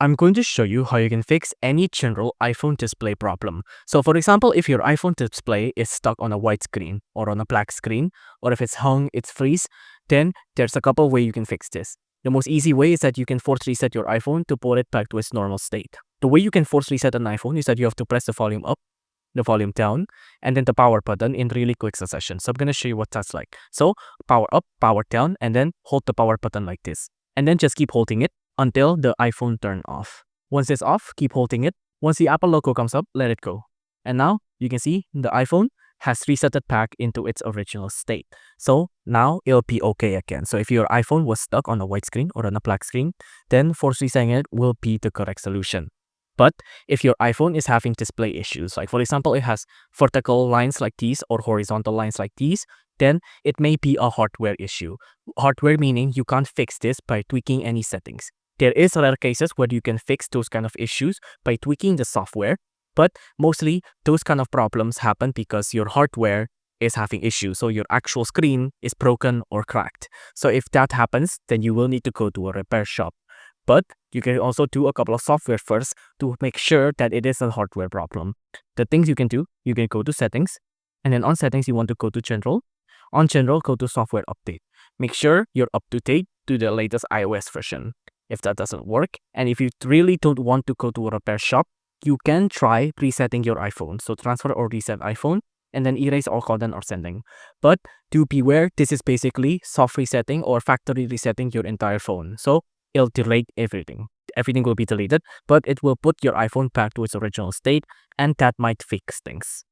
I'm going to show you how you can fix any general iPhone display problem. So for example, if your iPhone display is stuck on a white screen or on a black screen, or if it's hung, it's freeze, then there's a couple of ways you can fix this. The most easy way is that you can force reset your iPhone to put it back to its normal state. The way you can force reset an iPhone is that you have to press the volume up, the volume down, and then the power button in really quick succession. So I'm going to show you what that's like. So power up, power down, and then hold the power button like this. And then just keep holding it until the iPhone turns off. Once it's off, keep holding it. Once the Apple logo comes up, let it go. And now you can see the iPhone has resetted back into its original state. So now it'll be okay again. So if your iPhone was stuck on a white screen or on a black screen, then force resetting it will be the correct solution. But if your iPhone is having display issues, like for example, it has vertical lines like these or horizontal lines like these, then it may be a hardware issue. Hardware meaning you can't fix this by tweaking any settings. There is rare cases where you can fix those kind of issues by tweaking the software, but mostly those kind of problems happen because your hardware is having issues. So your actual screen is broken or cracked. So if that happens, then you will need to go to a repair shop. But you can also do a couple of software first to make sure that it is a hardware problem. The things you can do, you can go to settings, and then on settings, you want to go to general. On general, go to software update. Make sure you're up to date to the latest iOS version. If that doesn't work, and if you really don't want to go to a repair shop, you can try resetting your iPhone. So transfer or reset iPhone, and then erase all content or sending. But do beware, this is basically soft resetting or factory resetting your entire phone. So it'll delete everything. Everything will be deleted, but it will put your iPhone back to its original state, and that might fix things.